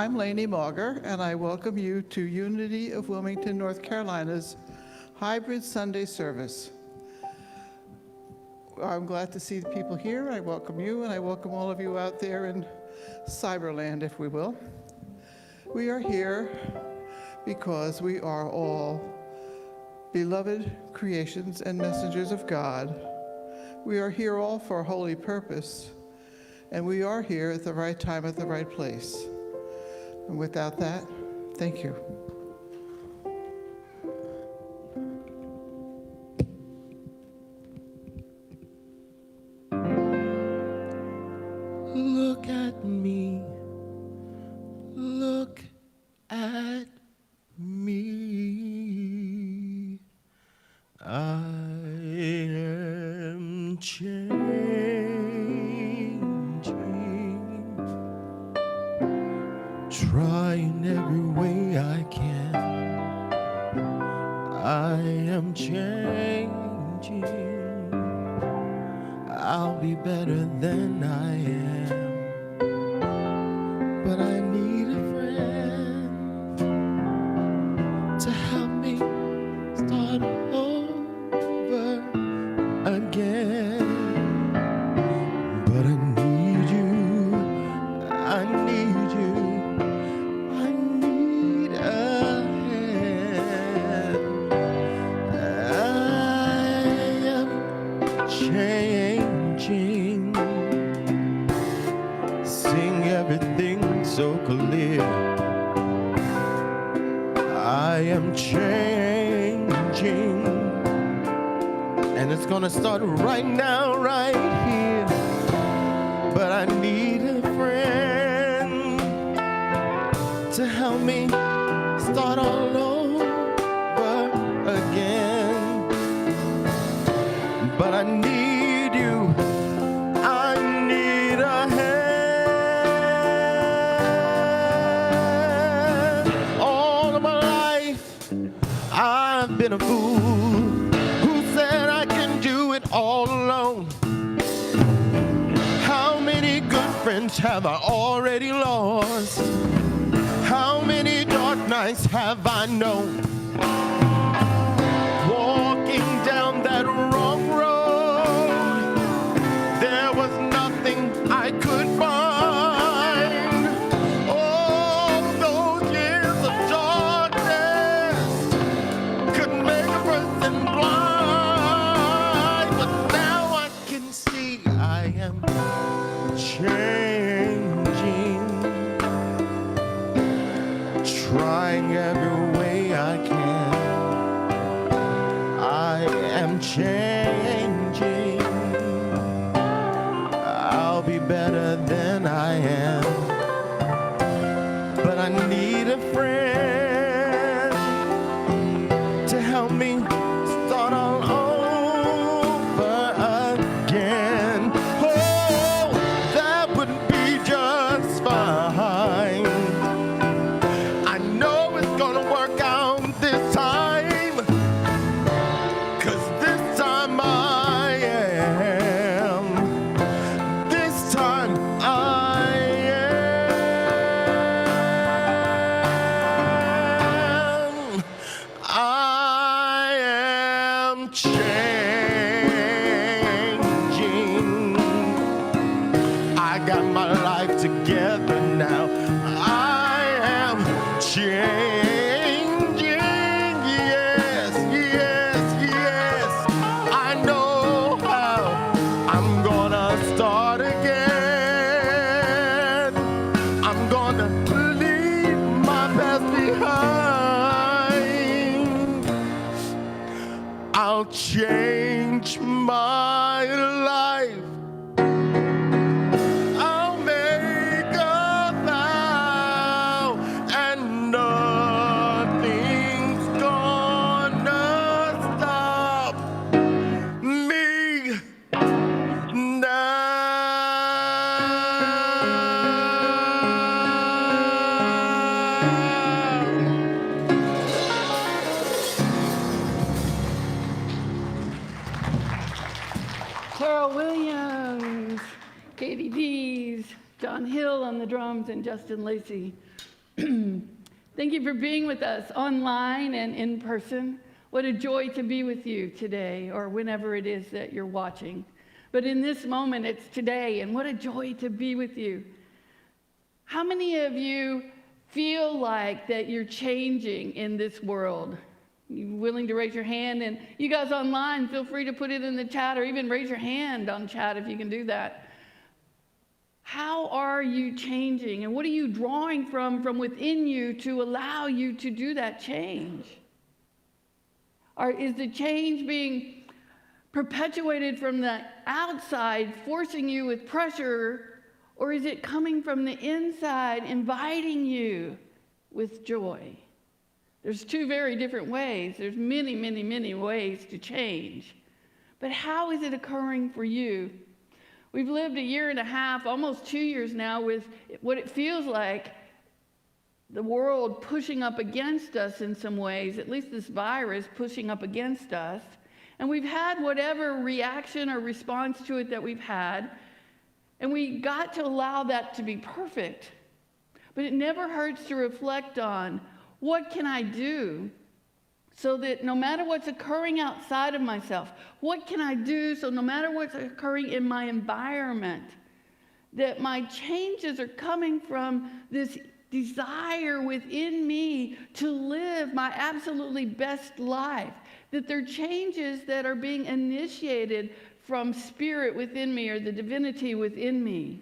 I'm Lainey Mauger, and I welcome you to Unity of Wilmington, North Carolina's hybrid Sunday service. I'm glad to see the people here. I welcome you, and I welcome all of you out there in Cyberland, if we will. We are here because we are all beloved creations and messengers of God. We are here all for a holy purpose, and we are here at the right time, at the right place. And without that, thank you. Look at me, look at me. I am changing, trying every way I can. I am changing. I'll be better than I am, but I need a friend to help me start over again. But I need you, I need you, I need a hand. I am changing, seeing everything so clear. I am changing, and it's gonna start right now, right here. But I need a friend to help me start all over again. But I need you, I need a hand. All of my life, I've been a fool who said I can do it all alone. How many good friends have I already lost? How many dark nights have I known? Walking down that wrong road, there was nothing I could find. All those years of darkness could make a person blind. But now I can see I am changing, trying every way I can. I am changing. I'll be better than I am, but I need a friend to help me start all over again. Oh, that would be just fine. I know it's gonna work out this time, 'cause this time I am. This time I am. I am changing. I got my life together now. I am changing. Yes, yes, yes. I know how I'm gonna start again. I'm gonna leave my past behind. I'll change my life. I'll make a vow, and nothing's gonna stop me now. Tara Williams, Katie Dees, John Hill on the drums, and Justin Lacey Thank you for being with us online and in person. What a joy to be with you today or whenever it is that you're watching. But in this moment, it's today, and what a joy to be with you. How many of you feel like that you're changing in this world? You willing to raise your hand? And you guys online, feel free to put it in the chat or even raise your hand on chat if you can do that. How are you changing? And what are you drawing from within you to allow you to do that change? Or is the change being perpetuated from the outside, forcing you with pressure, or is it coming from the inside, inviting you with joy? There's two very different ways. There's many, many, many ways to change. But how is it occurring for you? We've lived a year and a half, almost 2 years now, with what it feels like the world pushing up against us in some ways, at least this virus pushing up against us. And we've had whatever reaction or response to it that we've had, and we got to allow that to be perfect. But it never hurts to reflect on, what can I do so that no matter what's occurring outside of myself, what can I do so no matter what's occurring in my environment, that my changes are coming from this desire within me to live my absolutely best life, that there are changes that are being initiated from spirit within me or the divinity within me.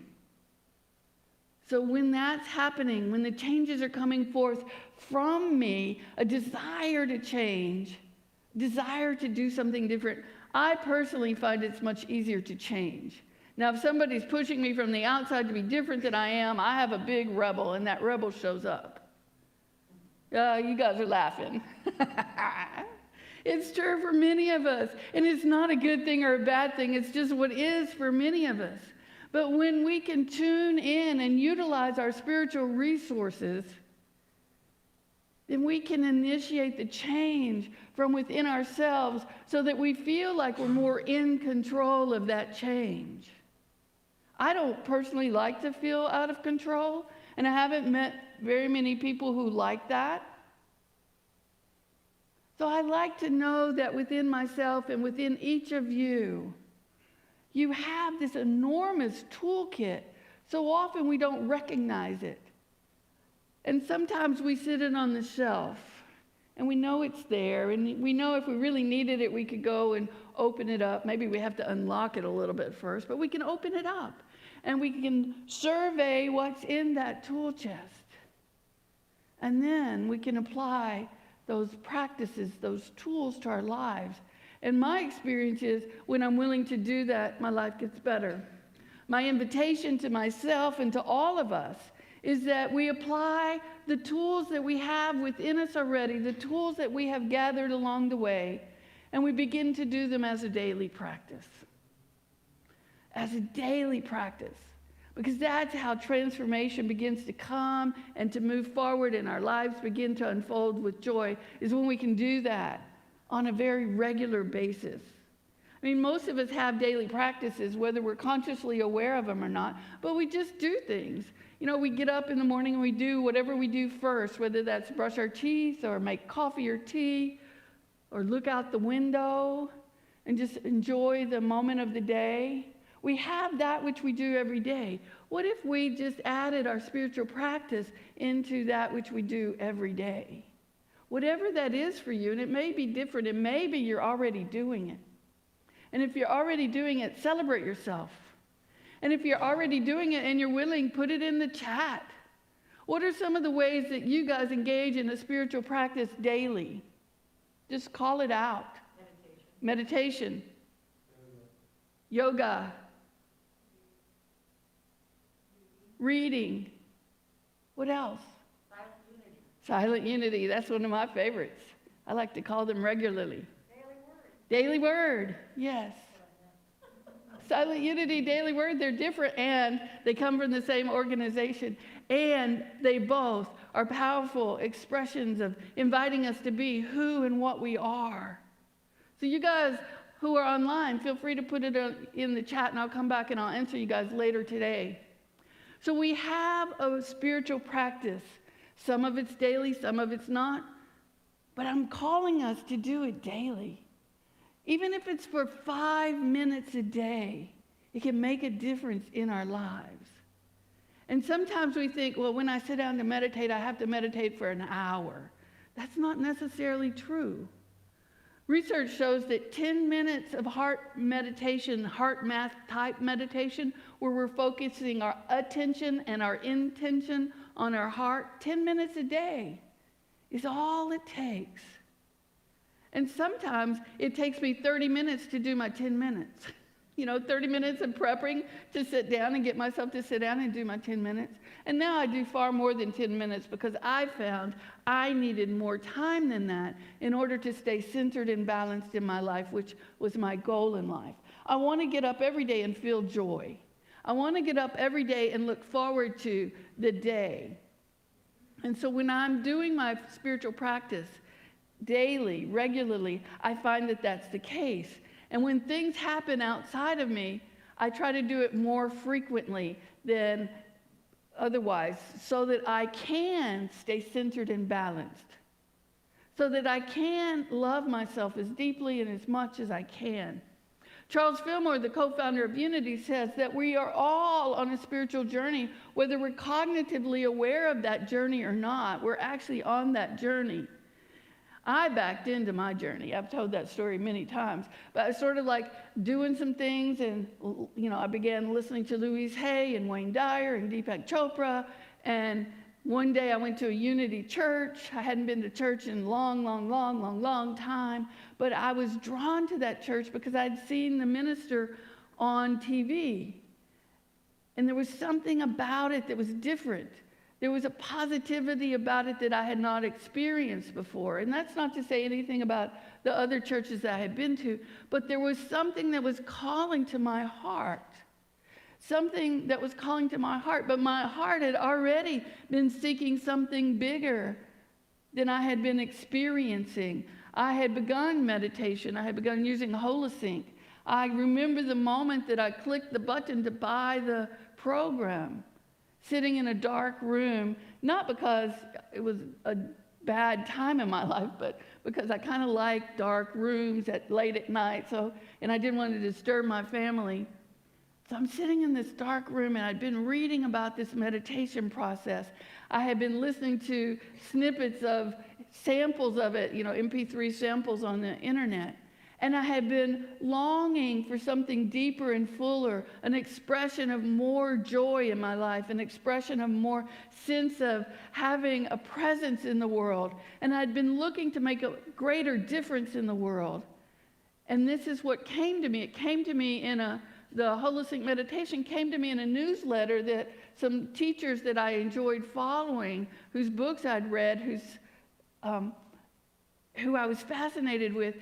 So when that's happening, when the changes are coming forth from me, a desire to change, desire to do something different, I personally find it's much easier to change. Now, if somebody's pushing me from the outside to be different than I am, I have a big rebel, and that rebel shows up. You guys are laughing. It's true for many of us, and it's not a good thing or a bad thing. It's just what is for many of us. But when we can tune in and utilize our spiritual resources, then we can initiate the change from within ourselves so that we feel like we're more in control of that change. I don't personally like to feel out of control, and I haven't met very many people who like that. So I like to know that within myself and within each of you, you have this enormous toolkit. So often we don't recognize it. And sometimes we sit it on the shelf, and we know it's there, and we know if we really needed it, we could go and open it up. Maybe we have to unlock it a little bit first, but we can open it up, and we can survey what's in that tool chest. And then we can apply those practices, those tools to our lives. And my experience is when I'm willing to do that, my life gets better. My invitation to myself and to all of us is that we apply the tools that we have within us already, the tools that we have gathered along the way, and we begin to do them as a daily practice. As a daily practice. Because that's how transformation begins to come and to move forward and our lives begin to unfold with joy, is when we can do that on a very regular basis. I mean, most of us have daily practices, whether we're consciously aware of them or not, but we just do things. You know, we get up in the morning and we do whatever we do first, whether that's brush our teeth or make coffee or tea or look out the window and just enjoy the moment of the day. We have that which we do every day. What if we just added our spiritual practice into that which we do every day? Whatever that is for you, and it may be different, and maybe you're already doing it. And if you're already doing it, celebrate yourself. And if you're already doing it and you're willing, put it in the chat. What are some of the ways that you guys engage in a spiritual practice daily? Just call it out. Meditation. Yoga. Reading. What else? Silent unity. That's one of my favorites. I like to call them regularly. Daily word. Yes. Silent unity, daily word, they're different, and they come from the same organization. And they both are powerful expressions of inviting us to be who and what we are. So you guys who are online, feel free to put it in the chat, and I'll come back and I'll answer you guys later today. So we have a spiritual practice Some of it's daily, some of it's not. But I'm calling us to do it daily. Even if it's for 5 minutes a day, it can make a difference in our lives. And sometimes we think, well, when I sit down to meditate, I have to meditate for an hour. That's not necessarily true. Research shows that 10 minutes of heart meditation, heart math type meditation, where we're focusing our attention and our intention on our heart, 10 minutes a day is all it takes. And sometimes it takes me 30 minutes to do my 10 minutes. 30 minutes of prepping to sit down and get myself to sit down and do my 10 minutes. And now I do far more than 10 minutes because I found I needed more time than that in order to stay centered and balanced in my life, which was my goal in life. I want to get up every day and feel joy. I want to get up every day and look forward to the day. And so when I'm doing my spiritual practice daily, regularly, I find that that's the case. And when things happen outside of me, I try to do it more frequently than otherwise so that I can stay centered and balanced, so that I can love myself as deeply and as much as I can. Charles Fillmore, the co-founder of Unity, says that we are all on a spiritual journey, whether we're cognitively aware of that journey or not. We're actually on that journey. I backed into my journey. I've told that story many times. But I was sort of like doing some things, and I began listening to Louise Hay and Wayne Dyer and Deepak Chopra. And one day I went to a Unity church. I hadn't been to church in a long time. But I was drawn to that church because I'd seen the minister on TV. And there was something about it that was different. There was a positivity about it that I had not experienced before. And that's not to say anything about the other churches that I had been to, but there was something that was calling to my heart. Something that was calling to my heart, but my heart had already been seeking something bigger than I had been experiencing. I had begun meditation. I had begun using Holosync. I remember the moment that I clicked the button to buy the program. Sitting in a dark room, not because it was a bad time in my life, but because I kind of like dark rooms late at night, and I didn't want to disturb my family. So I'm sitting in this dark room, and I'd been reading about this meditation process. I had been listening to snippets of samples of it, MP3 samples on the internet. And I had been longing for something deeper and fuller, an expression of more joy in my life, an expression of more sense of having a presence in the world. And I'd been looking to make a greater difference in the world. And this is what came to me. It came to me the Holosync meditation came to me in a newsletter that some teachers that I enjoyed following, whose books I'd read, who I was fascinated with.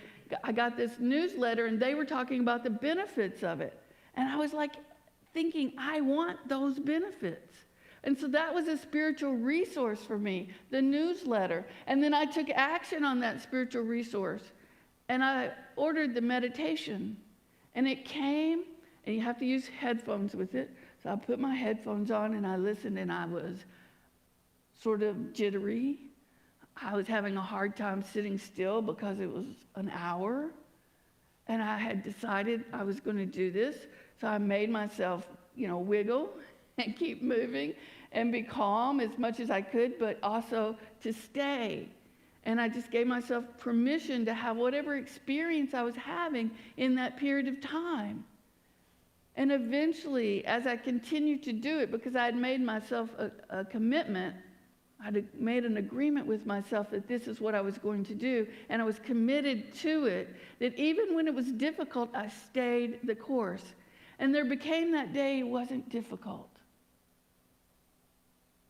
I got this newsletter, and they were talking about the benefits of it. And I was like thinking, I want those benefits. And so that was a spiritual resource for me, the newsletter. And then I took action on that spiritual resource, and I ordered the meditation. And it came, and you have to use headphones with it. So I put my headphones on, and I listened, and I was sort of jittery. I was having a hard time sitting still because it was an hour, and I had decided I was going to do this. So I made myself, wiggle and keep moving and be calm as much as I could, but also to stay. And I just gave myself permission to have whatever experience I was having in that period of time. And eventually, as I continued to do it, because I had made myself a commitment, I made an agreement with myself that this is what I was going to do, and I was committed to it, that even when it was difficult, I stayed the course. And there became that day it wasn't difficult.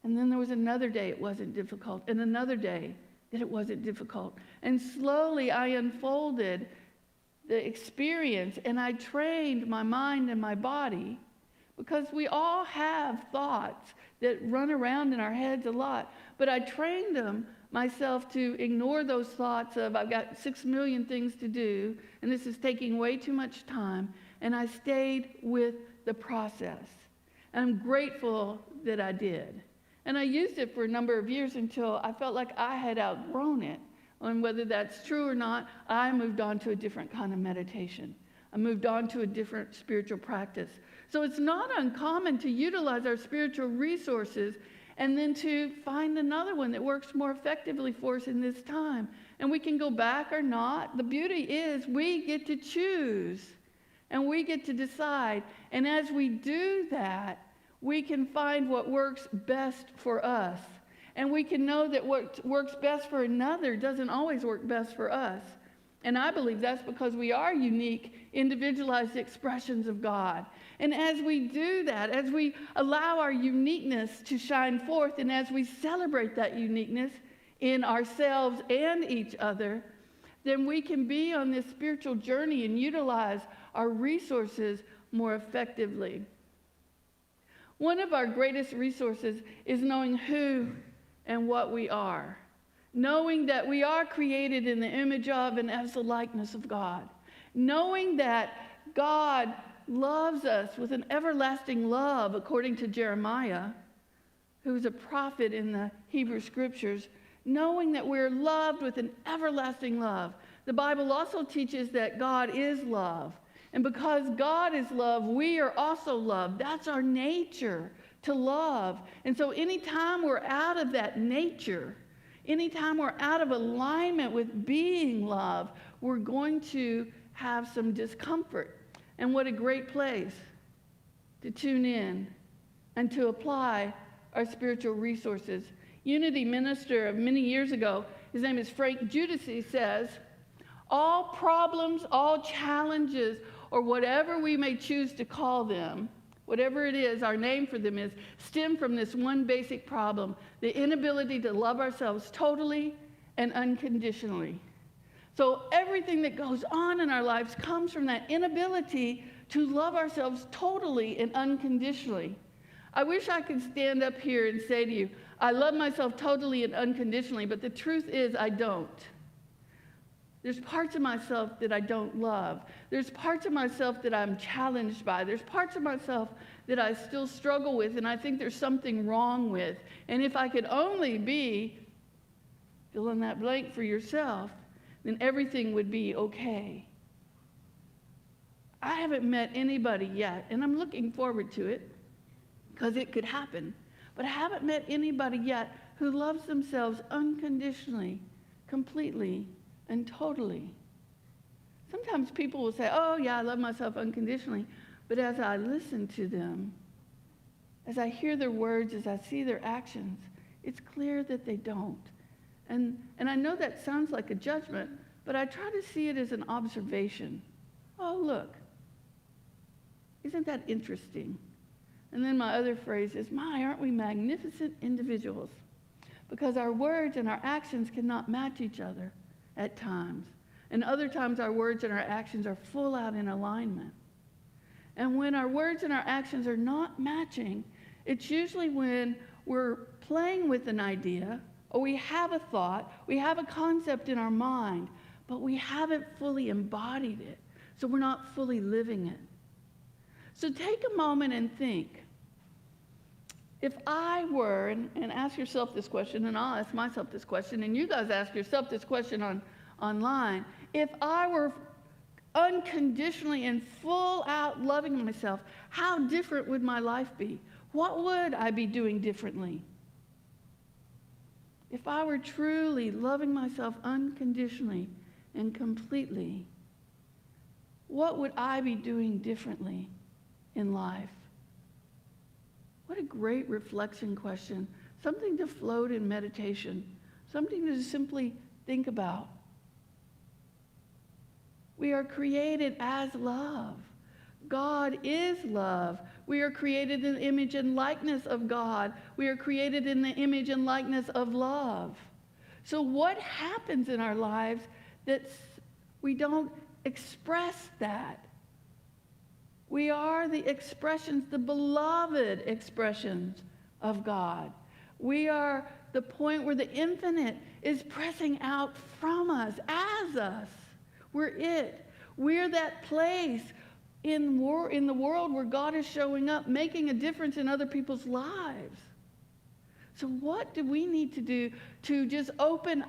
And then there was another day it wasn't difficult, and another day that it wasn't difficult. And slowly I unfolded the experience, and I trained my mind and my body, because we all have thoughts that run around in our heads a lot. But I trained myself to ignore those thoughts of, I've got 6 million things to do, and this is taking way too much time. And I stayed with the process. And I'm grateful that I did. And I used it for a number of years until I felt like I had outgrown it. And whether that's true or not, I moved on to a different kind of meditation. I moved on to a different spiritual practice. So it's not uncommon to utilize our spiritual resources and then to find another one that works more effectively for us in this time. And we can go back or not. The beauty is we get to choose and we get to decide. And as we do that, we can find what works best for us. And we can know that what works best for another doesn't always work best for us. And I believe that's because we are unique, individualized expressions of God. And as we do that, as we allow our uniqueness to shine forth, and as we celebrate that uniqueness in ourselves and each other, then we can be on this spiritual journey and utilize our resources more effectively. One of our greatest resources is knowing who and what we are. Knowing that we are created in the image of and as the likeness of God. Knowing that God loves us with an everlasting love, according to Jeremiah, who is a prophet in the Hebrew Scriptures. Knowing that we're loved with an everlasting love. The Bible also teaches that God is love. And because God is love, we are also loved. That's our nature, to love. And so anytime we're out of that nature, anytime we're out of alignment with being love, we're going to have some discomfort. And what a great place to tune in and to apply our spiritual resources. Unity minister of many years ago, his name is Frank Giudice, says, all problems, all challenges, or whatever we may choose to call them, whatever it is, our name for them is, stem from this one basic problem, the inability to love ourselves totally and unconditionally. So everything that goes on in our lives comes from that inability to love ourselves totally and unconditionally. I wish I could stand up here and say to you, I love myself totally and unconditionally, but the truth is I don't. There's parts of myself that I don't love. There's parts of myself that I'm challenged by. There's parts of myself that I still struggle with, and I think there's something wrong with. And if I could only be, fill in that blank for yourself, then everything would be okay. I haven't met anybody yet, and I'm looking forward to it, because it could happen. But I haven't met anybody yet who loves themselves unconditionally, completely, and totally. Sometimes people will say, oh yeah, I love myself unconditionally. But as I listen to them, as I hear their words, as I see their actions, it's clear that they don't. And I know that sounds like a judgment, but I try to see it as an observation. Oh, look, isn't that interesting? And then my other phrase is, my, aren't we magnificent individuals? Because our words and our actions cannot match each other at times. And other times our words and our actions are full out in alignment. And when our words and our actions are not matching, it's usually when we're playing with an idea, or we have a thought, we have a concept in our mind, but we haven't fully embodied it. So we're not fully living it. So take a moment and think. If I were, and ask yourself this question, and I'll ask myself this question, and you guys ask yourself this question online. If I were unconditionally and full out loving myself, how different would my life be? What would I be doing differently? If I were truly loving myself unconditionally and completely, what would I be doing differently in life? What a great reflection question. Something to float in meditation. Something to simply think about. We are created as love. God is love. We are created in the image and likeness of God. We are created in the image and likeness of love. So what happens in our lives that we don't express that? We are the expressions, the beloved expressions of God. We are the point where the infinite is pressing out from us, as us. We're it. We're that place in the world where God is showing up, making a difference in other people's lives. So what do we need to do to just open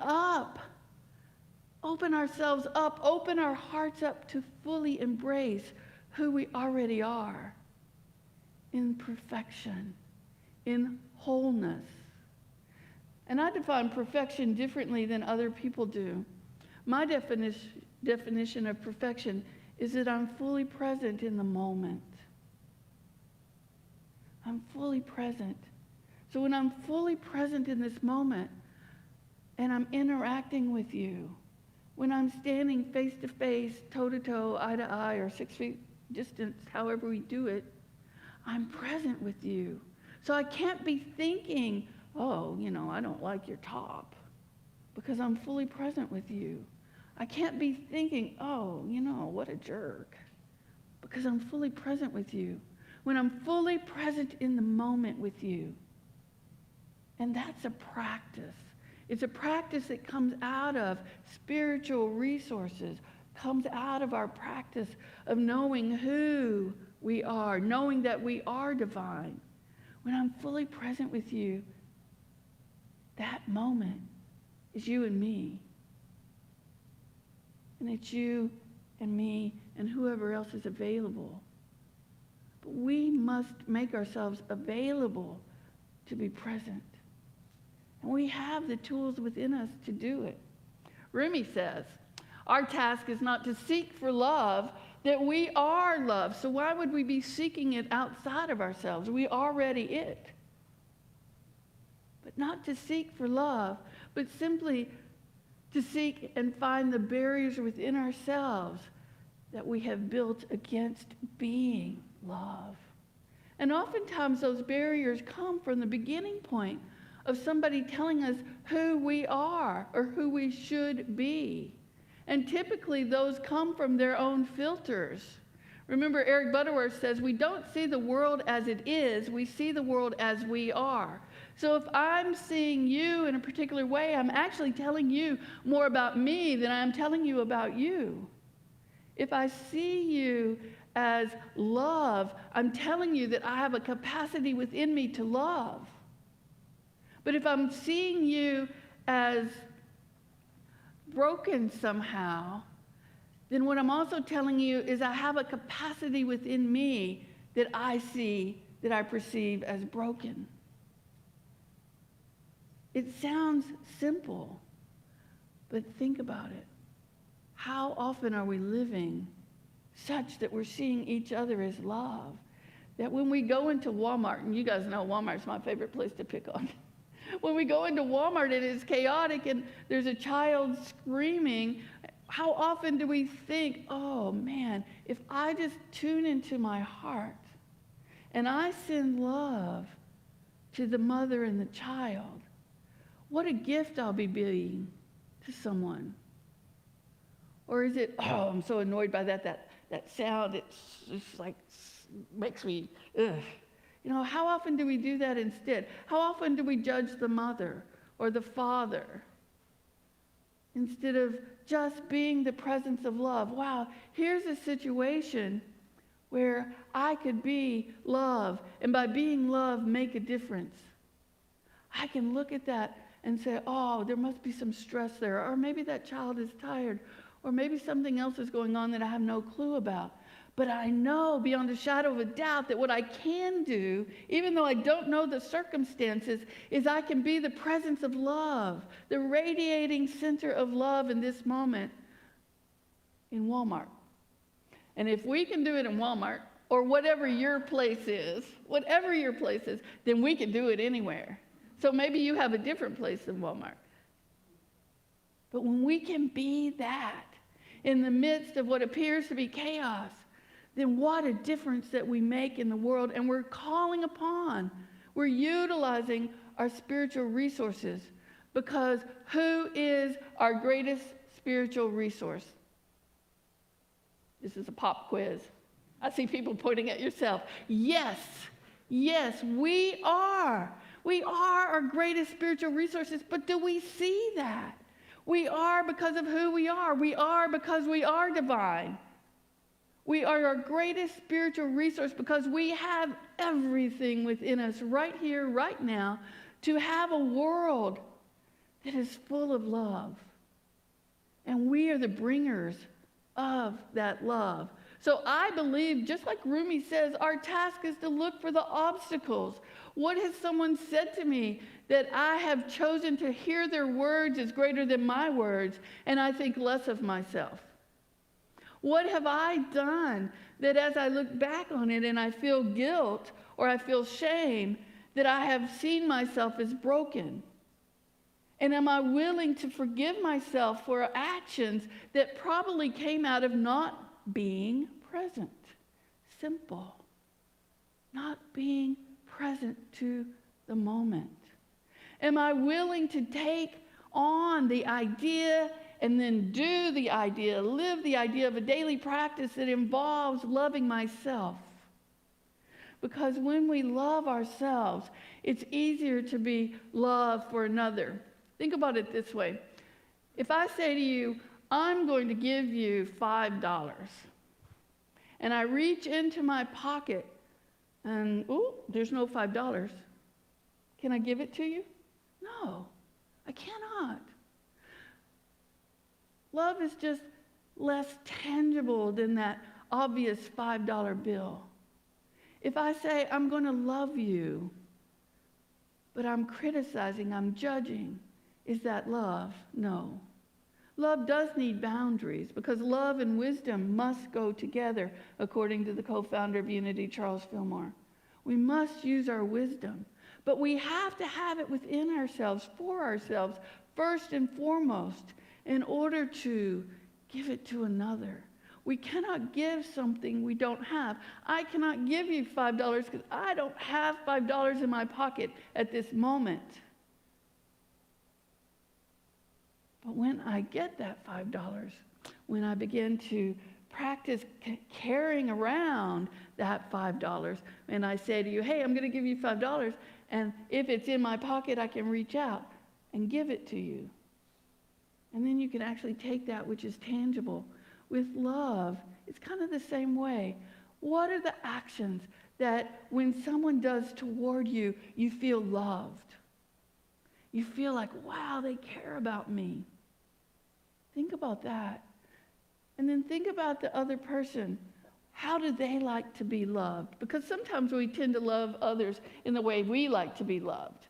ourselves up, open our hearts up to fully embrace who we already are in perfection, in wholeness? And I define perfection differently than other people do. My definition of perfection is that I'm fully present in the moment. I'm fully present. So when I'm fully present in this moment and I'm interacting with you, when I'm standing face to face, toe to toe, eye to eye, or 6 feet distance, however we do it, I'm present with you. So I can't be thinking, oh, I don't like your top, because I'm fully present with you. I can't be thinking, oh, what a jerk, because I'm fully present with you. When I'm fully present in the moment with you. And that's a practice. It's a practice that comes out of spiritual resources, comes out of our practice of knowing who we are, knowing that we are divine. When I'm fully present with you, that moment is you and me. And it's you and me and whoever else is available. But we must make ourselves available to be present. And we have the tools within us to do it. Rumi says, our task is not to seek for love, that we are love. So why would we be seeking it outside of ourselves? We already it. But not to seek for love, but simply to seek and find the barriers within ourselves that we have built against being love. And oftentimes those barriers come from the beginning point of somebody telling us who we are or who we should be. And typically those come from their own filters. Remember, Eric Butterworth says, we don't see the world as it is, we see the world as we are. So if I'm seeing you in a particular way, I'm actually telling you more about me than I'm telling you about you. If I see you as love, I'm telling you that I have a capacity within me to love. But if I'm seeing you as broken somehow, then what I'm also telling you is I have a capacity within me that I see, that I perceive as broken. It sounds simple, but think about it. How often are we living such that we're seeing each other as love? That when we go into Walmart, and you guys know Walmart's my favorite place to pick on. When we go into Walmart, it is chaotic and there's a child screaming. How often do we think, oh man, if I just tune into my heart and I send love to the mother and the child, what a gift I'll be being to someone. Or is it, oh, I'm so annoyed by that sound, it's just like makes me, ugh. How often do we do that instead? How often do we judge the mother or the father instead of just being the presence of love? Wow, here's a situation where I could be love, and by being love, make a difference. I can look at that and say, oh, there must be some stress there, or maybe that child is tired, or maybe something else is going on that I have no clue about. But I know beyond a shadow of a doubt that what I can do, even though I don't know the circumstances, is I can be the presence of love, the radiating center of love in this moment in Walmart. And if we can do it in Walmart, or whatever your place is, then we can do it anywhere. So maybe you have a different place than Walmart. But when we can be that in the midst of what appears to be chaos, then what a difference that we make in the world. And we're utilizing our spiritual resources, because who is our greatest spiritual resource? This is a pop quiz. I see people pointing at yourself. Yes, we are. We are our greatest spiritual resources, but do we see that? We are because of who we are. We are because we are divine. We are our greatest spiritual resource because we have everything within us right here, right now, to have a world that is full of love. And we are the bringers of that love. So I believe, just like Rumi says, our task is to look for the obstacles. What has someone said to me that I have chosen to hear their words is greater than my words, and I think less of myself? What have I done that as I look back on it and I feel guilt or I feel shame, that I have seen myself as broken? And am I willing to forgive myself for actions that probably came out of not being present? Simple. Not being present to the moment. Am I willing to take on the idea and then do the idea, live the idea of a daily practice that involves loving myself? Because when we love ourselves, it's easier to be loved for another. Think about it this way. If I say to you, I'm going to give you $5, and I reach into my pocket and, there's no $5. Can I give it to you? No, I cannot. Love is just less tangible than that obvious $5 bill. If I say, I'm going to love you, but I'm criticizing, I'm judging, is that love? No. Love does need boundaries, because love and wisdom must go together, according to the co-founder of Unity, Charles Fillmore. We must use our wisdom, but we have to have it within ourselves, for ourselves, first and foremost, in order to give it to another. We cannot give something we don't have. I cannot give you $5 because I don't have $5 in my pocket at this moment. But when I get that $5, when I begin to practice carrying around that $5, and I say to you, hey, I'm going to give you $5, and if it's in my pocket, I can reach out and give it to you. And then you can actually take that which is tangible. With love, it's kind of the same way. What are the actions that when someone does toward you, you feel loved? You feel like, wow, they care about me. Think about that. And then think about the other person. How do they like to be loved? Because sometimes we tend to love others in the way we like to be loved.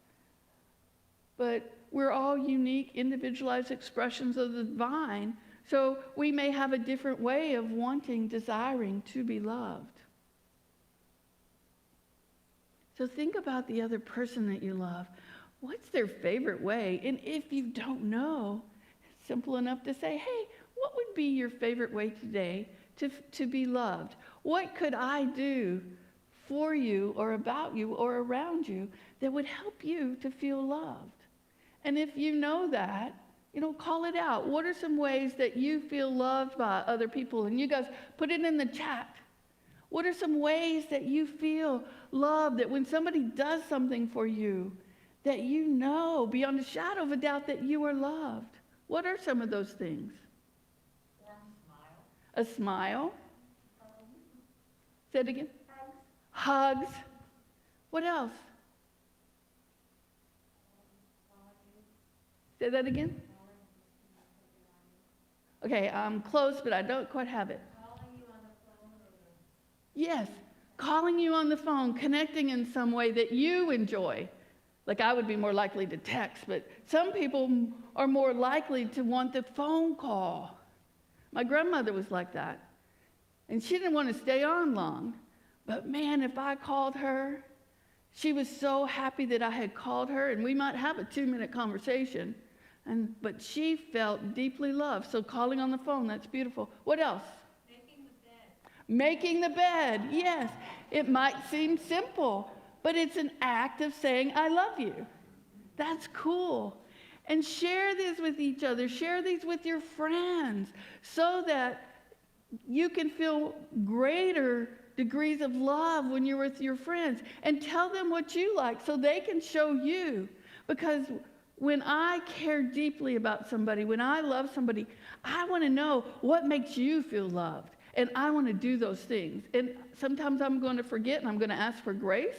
But we're all unique, individualized expressions of the divine, so we may have a different way of wanting, desiring to be loved. So think about the other person that you love. What's their favorite way? And if you don't know, it's simple enough to say, hey, what would be your favorite way today to be loved? What could I do for you or about you or around you that would help you to feel loved? And if you know that, call it out. What are some ways that you feel loved by other people? And you guys put it in the chat. What are some ways that you feel loved, that when somebody does something for you, that you know beyond a shadow of a doubt that you are loved? What are some of those things? A smile. Say it again. Hugs. What else? Say that again. Okay, I'm close, but I don't quite have it. Calling you on the phone. Yes, calling you on the phone, connecting in some way that you enjoy. Like I would be more likely to text, but some people are more likely to want the phone call. My grandmother was like that. And she didn't want to stay on long. But man, if I called her, she was so happy that I had called her, and we might have a 2-minute conversation. But she felt deeply loved. So calling on the phone, that's beautiful. What else? Making the bed. Making the bed, yes. It might seem simple, but it's an act of saying, I love you. That's cool. And share these with each other. Share these with your friends so that you can feel greater degrees of love when you're with your friends. And tell them what you like so they can show you. Because when I care deeply about somebody, when I love somebody, I want to know what makes you feel loved. And I want to do those things. And sometimes I'm going to forget and I'm going to ask for grace.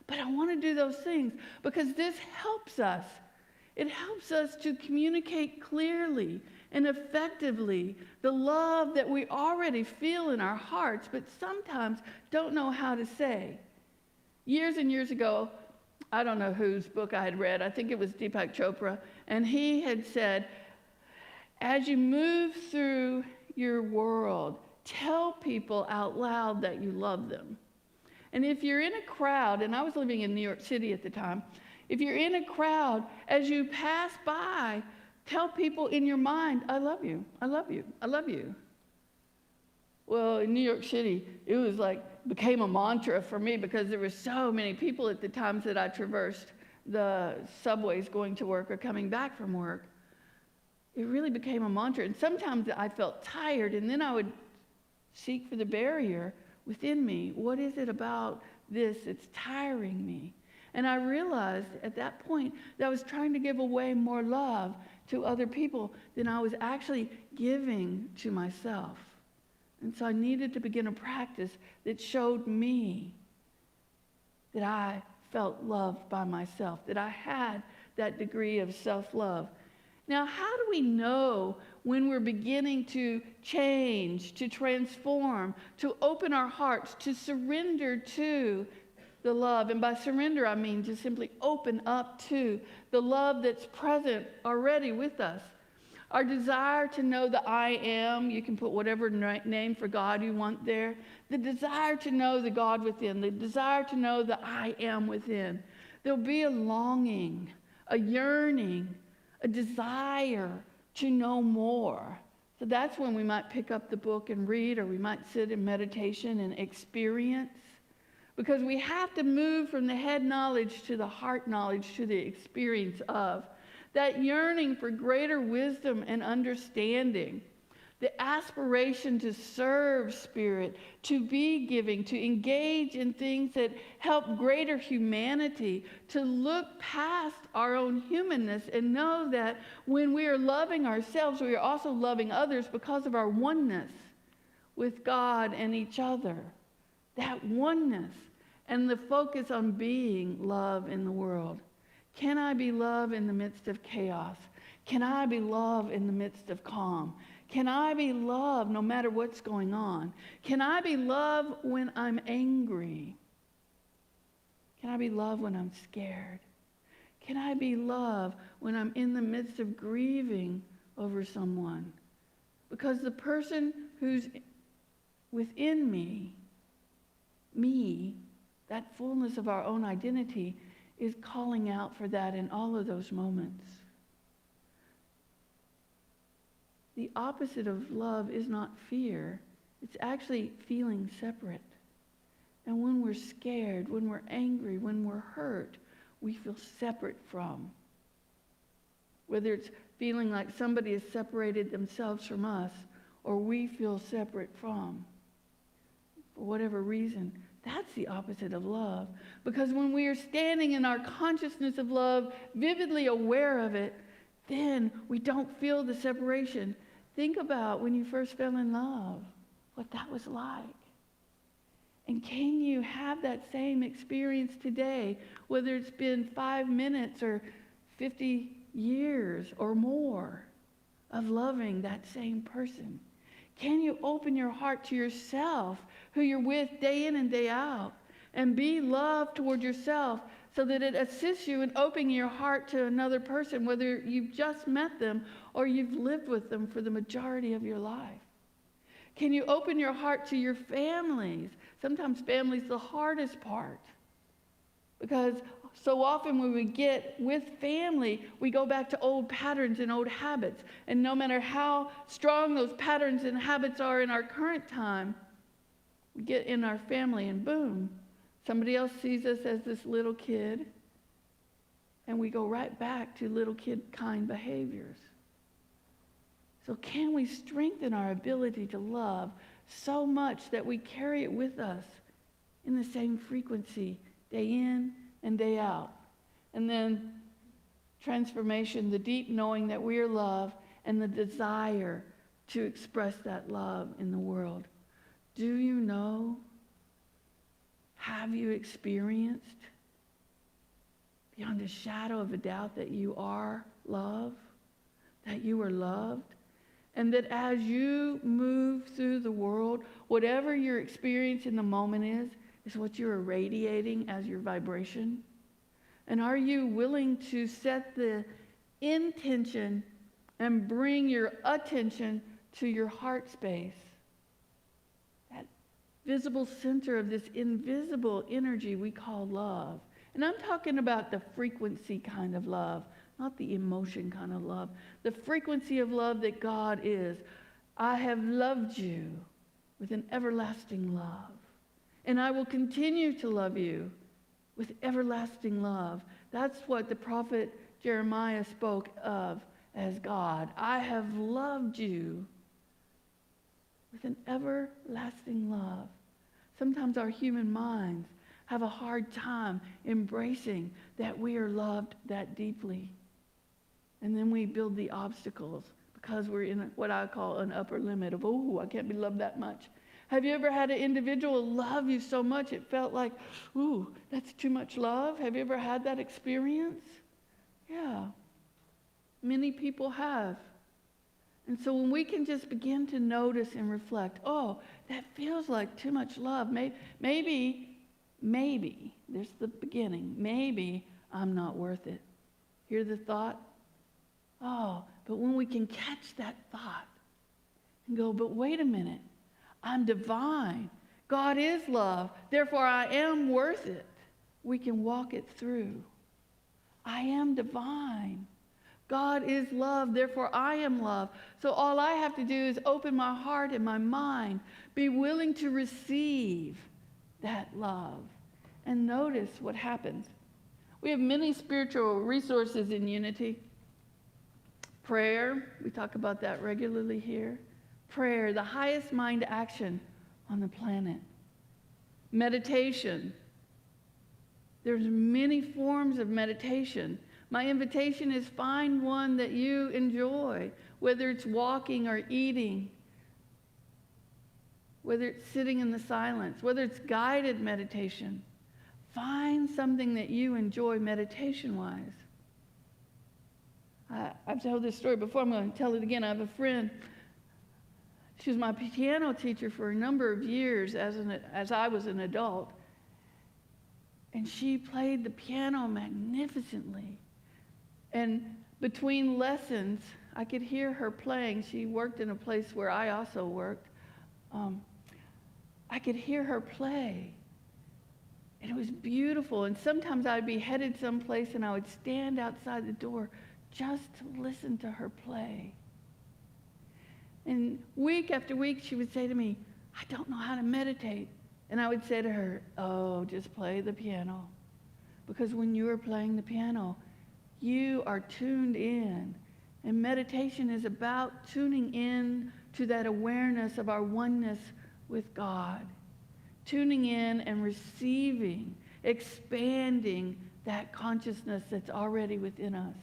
But I want to do those things because this helps us. It helps us to communicate clearly and effectively the love that we already feel in our hearts, but sometimes don't know how to say. Years and years ago, I don't know whose book I had read. I think it was Deepak Chopra. And he had said, as you move through your world, tell people out loud that you love them. And if you're in a crowd, and I was living in New York City at the time, if you're in a crowd, as you pass by, tell people in your mind, I love you, I love you, I love you. Well, in New York City, it was like, became a mantra for me because there were so many people at the times that I traversed the subways going to work or coming back from work. It really became a mantra. And sometimes I felt tired, and then I would seek for the barrier within me. What is it about this that's tiring me? And I realized at that point that I was trying to give away more love to other people than I was actually giving to myself. And so I needed to begin a practice that showed me that I felt loved by myself, that I had that degree of self-love. Now, how do we know when we're beginning to change, to transform, to open our hearts, to surrender to the love? And by surrender, I mean to simply open up to the love that's present already with us. Our desire to know the I am, you can put whatever name for God you want there. The desire to know the God within, the desire to know the I am within. There'll be a longing, a yearning, a desire to know more. So that's when we might pick up the book and read, or we might sit in meditation and experience. Because we have to move from the head knowledge to the heart knowledge to the experience of. That yearning for greater wisdom and understanding, the aspiration to serve Spirit, to be giving, to engage in things that help greater humanity, to look past our own humanness and know that when we are loving ourselves, we are also loving others because of our oneness with God and each other. That oneness and the focus on being love in the world. Can I be love in the midst of chaos? Can I be love in the midst of calm? Can I be love no matter what's going on? Can I be love when I'm angry? Can I be love when I'm scared? Can I be love when I'm in the midst of grieving over someone? Because the person who's within me, that fullness of our own identity, is calling out for that in all of those moments. The opposite of love is not fear. It's actually feeling separate. And when we're scared, when we're angry, when we're hurt, we feel separate from. Whether it's feeling like somebody has separated themselves from us, or we feel separate from, for whatever reason. That's the opposite of love. Because when we are standing in our consciousness of love, vividly aware of it, then we don't feel the separation. Think about when you first fell in love, what that was like. And can you have that same experience today, whether it's been 5 minutes or 50 years or more of loving that same person? Can you open your heart to yourself, who you're with day in and day out, and be love toward yourself so that it assists you in opening your heart to another person, whether you've just met them or you've lived with them for the majority of your life? Can you open your heart to your families? Sometimes family's the hardest part, because so often when we get with family, we go back to old patterns and old habits. And no matter how strong those patterns and habits are in our current time, we get in our family and boom, somebody else sees us as this little kid, and we go right back to little kid kind behaviors. So can we strengthen our ability to love so much that we carry it with us in the same frequency, day in and day out? And then transformation, the deep knowing that we are love, and the desire to express that love in the world. Do you know? Have you experienced beyond a shadow of a doubt that you are love, that you are loved, and that as you move through the world, whatever your experience in the moment is what you're irradiating as your vibration? And are you willing to set the intention and bring your attention to your heart space? That visible center of this invisible energy we call love. And I'm talking about the frequency kind of love, not the emotion kind of love. The frequency of love that God is. I have loved you with an everlasting love. And I will continue to love you with everlasting love. That's what the prophet Jeremiah spoke of as God. I have loved you with an everlasting love. Sometimes our human minds have a hard time embracing that we are loved that deeply. And then we build the obstacles because we're in what I call an upper limit of, oh, I can't be loved that much. Have you ever had an individual love you so much it felt like, ooh, that's too much love? Have you ever had that experience? Yeah, many people have. And so when we can just begin to notice and reflect, oh, that feels like too much love. Maybe, there's the beginning. Maybe I'm not worth it. Hear the thought? Oh, but when we can catch that thought and go, but wait a minute. I'm divine. God is love. Therefore, I am worth it. We can walk it through. I am divine. God is love. Therefore, I am love. So all I have to do is open my heart and my mind, be willing to receive that love, and notice what happens. We have many spiritual resources in Unity. Prayer, we talk about that regularly here. Prayer, the highest mind action on the planet. Meditation. There's many forms of meditation. My invitation is find one that you enjoy, whether it's walking or eating, whether it's sitting in the silence, whether it's guided meditation. Find something that you enjoy meditation-wise. I've told this story before. I'm going to tell it again. I have a friend. She was my piano teacher for a number of years as I was an adult. And she played the piano magnificently. And between lessons, I could hear her playing. She worked in a place where I also worked. I could hear her play. And it was beautiful. And sometimes I'd be headed someplace and I would stand outside the door just to listen to her play. And week after week, she would say to me, I don't know how to meditate. And I would say to her, oh, just play the piano. Because when you are playing the piano, you are tuned in. And meditation is about tuning in to that awareness of our oneness with God. Tuning in and receiving, expanding that consciousness that's already within us.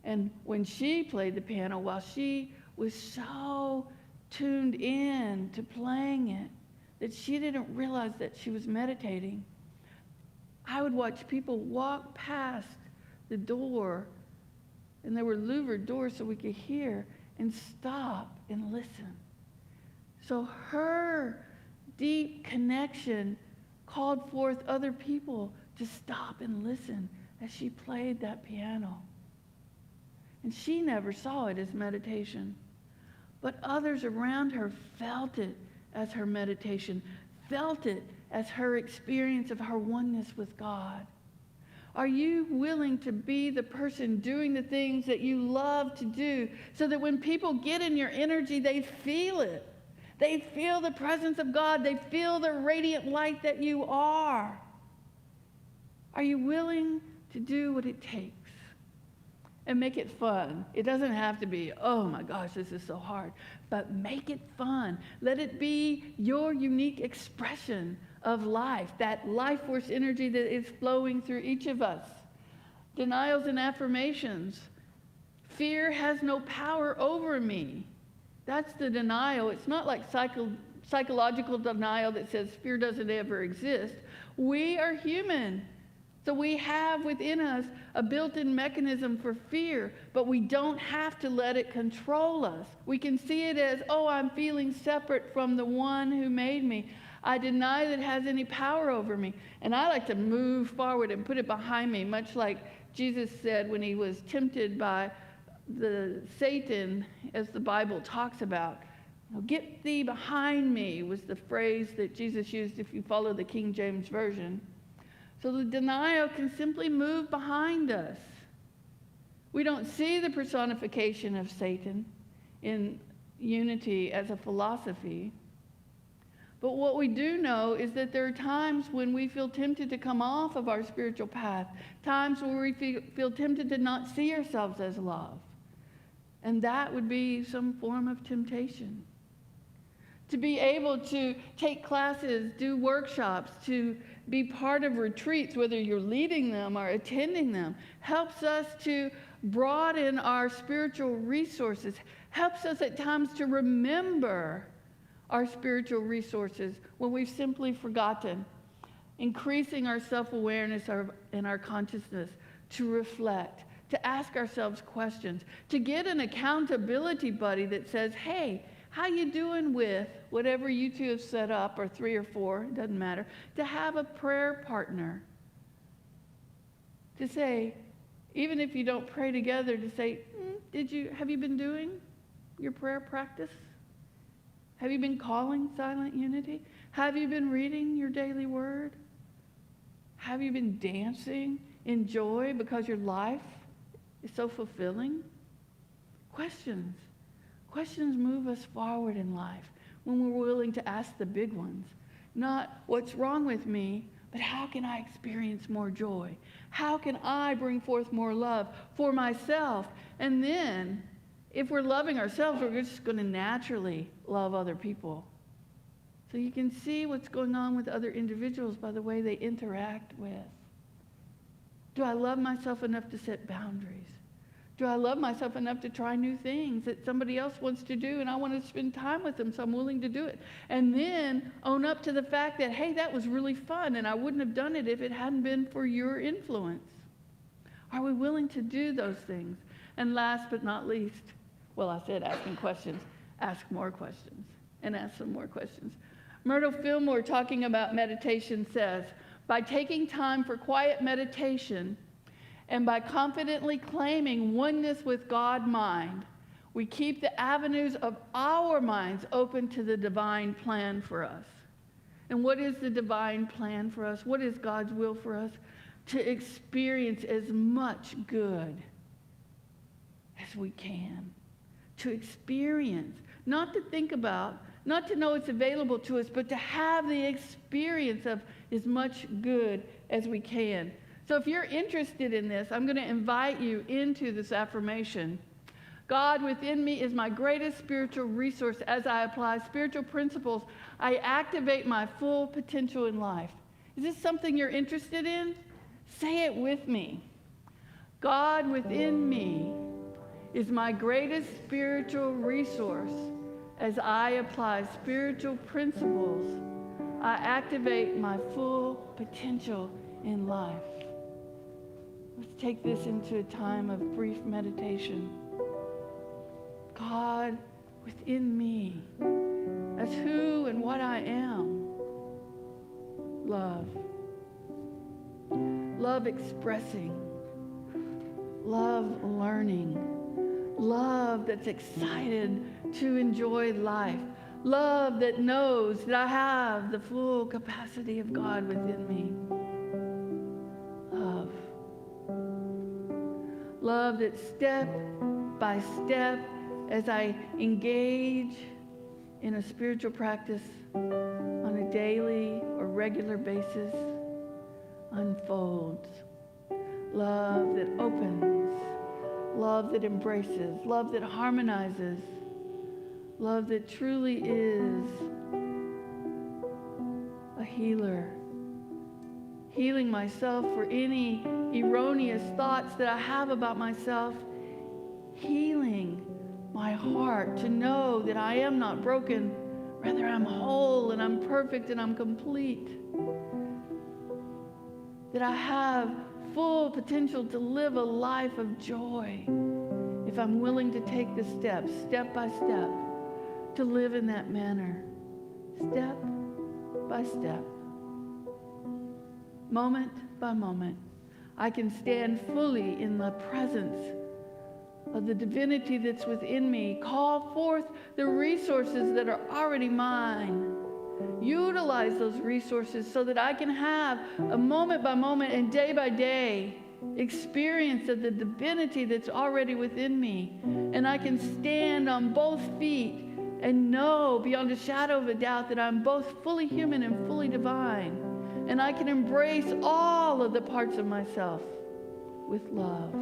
And when she played the piano, while she was so tuned in to playing it that she didn't realize that she was meditating, I would watch people walk past the door, and there were louvered doors so we could hear, and stop and listen. So her deep connection called forth other people to stop and listen as she played that piano. And she never saw it as meditation. But others around her felt it as her meditation, felt it as her experience of her oneness with God. Are you willing to be the person doing the things that you love to do so that when people get in your energy, they feel it? They feel the presence of God. They feel the radiant light that you are. Are you willing to do what it takes? And make it fun. It doesn't have to be, oh my gosh, this is so hard. But make it fun. Let it be your unique expression of life, that life force energy that is flowing through each of us. Denials and affirmations. Fear has no power over me. That's the denial. It's not like psychological denial that says fear doesn't ever exist. We are human. So we have within us a built-in mechanism for fear, but we don't have to let it control us. We can see it as, oh, I'm feeling separate from the one who made me. I deny that it has any power over me. And I like to move forward and put it behind me, much like Jesus said when he was tempted by the Satan, as the Bible talks about. Get thee behind me was the phrase that Jesus used if you follow the King James Version. So the denial can simply move behind us. We don't see the personification of Satan in unity as a philosophy. But what we do know is that there are times when we feel tempted to come off of our spiritual path, times where we feel tempted to not see ourselves as love. And that would be some form of temptation. To be able to take classes, do workshops, to be part of retreats, whether you're leading them or attending them, helps us to broaden our spiritual resources, helps us at times to remember our spiritual resources when we've simply forgotten, increasing our self-awareness and our consciousness to reflect, to ask ourselves questions, to get an accountability buddy that says, hey, how you doing with whatever you two have set up, or 3 or 4, it doesn't matter, to have a prayer partner. To say, even if you don't pray together, to say, have you been doing your prayer practice? Have you been calling silent unity? Have you been reading your daily word? Have you been dancing in joy because your life is so fulfilling? Questions. Questions move us forward in life when we're willing to ask the big ones. Not what's wrong with me, but how can I experience more joy? How can I bring forth more love for myself? And then, if we're loving ourselves, we're just going to naturally love other people. So you can see what's going on with other individuals by the way they interact with. Do I love myself enough to set boundaries? Do I love myself enough to try new things that somebody else wants to do and I want to spend time with them, so I'm willing to do it? And then own up to the fact that, hey, that was really fun and I wouldn't have done it if it hadn't been for your influence. Are we willing to do those things? And last but not least, well, I said asking questions, ask more questions and ask some more questions. Myrtle Fillmore, talking about meditation, says, by taking time for quiet meditation, and by confidently claiming oneness with God mind, we keep the avenues of our minds open to the divine plan for us. And what is the divine plan for us? What is God's will for us? To experience as much good as we can. To experience, not to think about, not to know it's available to us, but to have the experience of as much good as we can. So if you're interested in this, I'm going to invite you into this affirmation. God within me is my greatest spiritual resource. As I apply spiritual principles, I activate my full potential in life. Is this something you're interested in? Say it with me. God within me is my greatest spiritual resource. As I apply spiritual principles, I activate my full potential in life. Let's take this into a time of brief meditation. God within me, as who and what I am. Love. Love expressing. Love learning. Love that's excited to enjoy life. Love that knows that I have the full capacity of God within me. Love. Love that step by step, as I engage in a spiritual practice on a daily or regular basis, unfolds. Love that opens. Love that embraces. Love that harmonizes. Love that truly is a healer. Healing myself for any erroneous thoughts that I have about myself. Healing my heart to know that I am not broken. Rather, I'm whole and I'm perfect and I'm complete. that I have full potential to live a life of joy if I'm willing to take the steps, step by step, to live in that manner, step by step, moment by moment. I can stand fully in the presence of the divinity that's within me, call forth the resources that are already mine, utilize those resources so that I can have a moment by moment and day by day experience of the divinity that's already within me. And I can stand on both feet and know beyond a shadow of a doubt that I'm both fully human and fully divine. And I can embrace all of the parts of myself with love.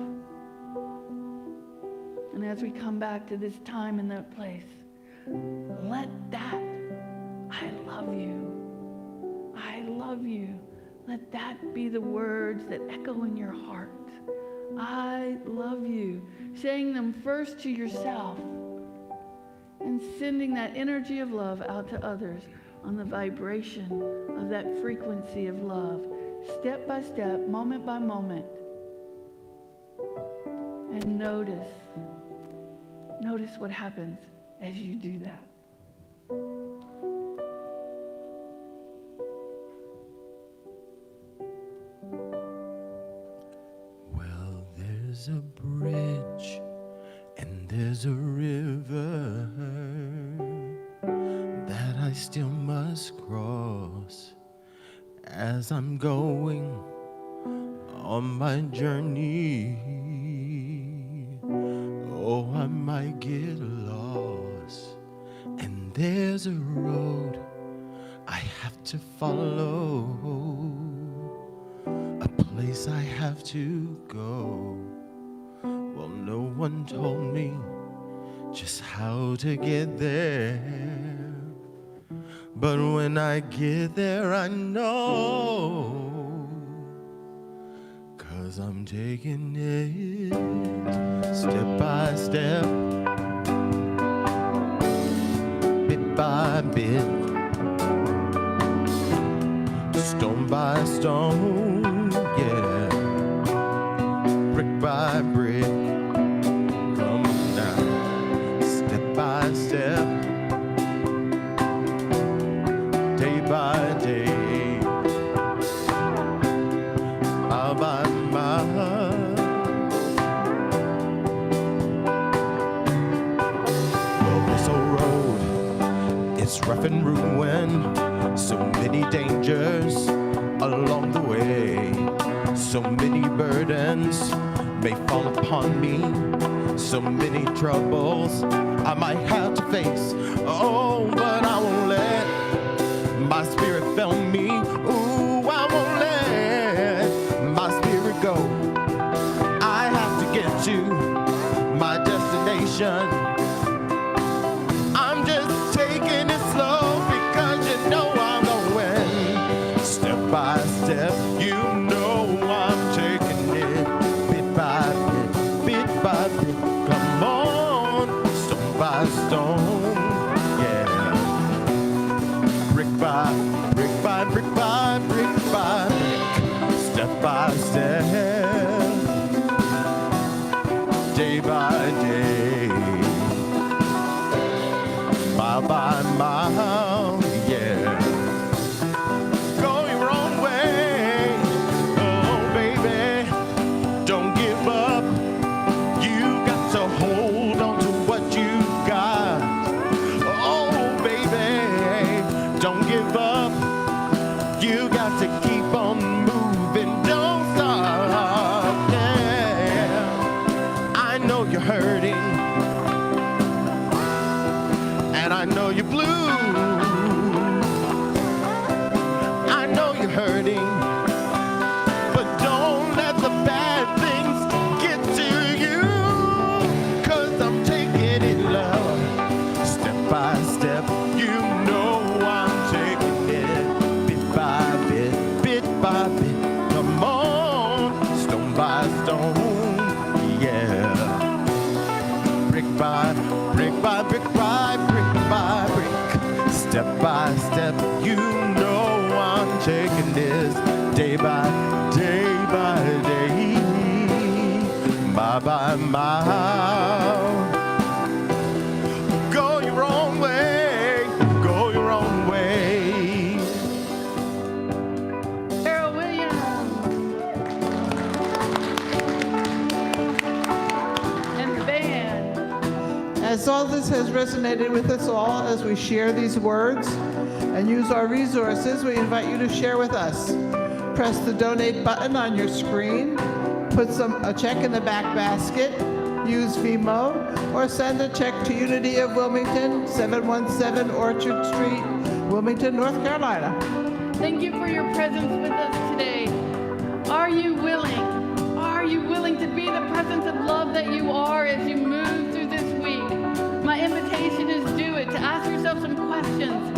And as we come back to this time and that place, let that, I love you, I love you, let that be the words that echo in your heart. I love you. Saying them first to yourself and sending that energy of love out to others on the vibration of that frequency of love, step by step, moment by moment. And notice what happens as you do that. Well, there's a bridge and there's a river that I still must cross as I'm going on my journey. Oh, I might get lost, and there's a road I have to follow, a place I have to go. Well, no one told me just how to get there, but when I get there I know, 'cause I'm taking it step by step, bit by bit, stone by stone, yeah, brick by brick. Come down, step by step, day by day, mile by mile. Well, this old road, it's rough and ruined, so many dangers along the way, so many burdens may fall upon me, so many troubles I might have to face. Oh, but I won't let my spirit fail me. Ooh, I won't let my spirit go. I have to get to my destination. I'm just taking it slow because you know I'm going step by step. You know I'm taking it bit by bit, bit by bit. Come on, stone by stone, yeah. Brick by brick by brick by brick by brick, step by step, day by day, mile by mile, yeah. Going wrong way, oh baby, don't give up. You got to hold on to what you got. Oh baby, don't give up. You got to keep on moving, don't stop. Yeah, I know you're hurting, and I know you're blue. I know you're hurting, but don't let the bad things get to you, 'cause I'm taking it love, step by step. You know I'm taking it bit by bit, bit by bit. Come on, stone by stone, yeah. Brick by brick by brick by brick by brick, step by step. You know I'm taking this day by day. mile by mile. Go your own way, go your own way. Harold Williams. And the band. As all this has resonated with us all as we share these words and use our resources, we invite you to share with us. Press the donate button on your screen, put a check in the back basket, use Vimo, or send a check to Unity of Wilmington, 717 Orchard Street, Wilmington, North Carolina. Thank you for your presence with us today. Are you willing? Are you willing to be the presence of love that you are as you move through this week? My invitation is do it, to ask yourself some questions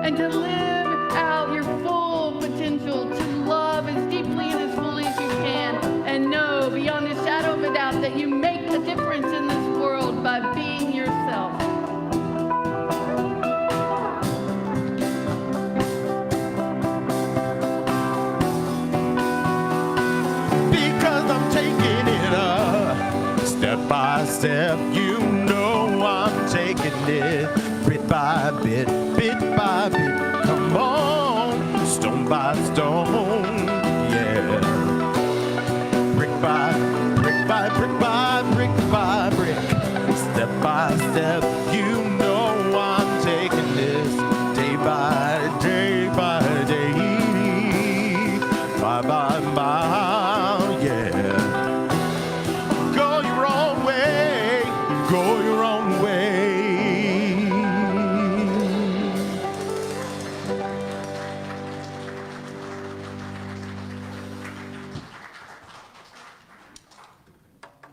and to live out your full potential, to love as deeply and as fully as you can, and know beyond the shadow of a doubt that you make a difference in this world by being yourself. Because I'm taking it up step by step. You know I'm taking it bit by bit by bit. Come on, stone by stone, yeah. Brick by brick by brick by brick by brick, step by step. You know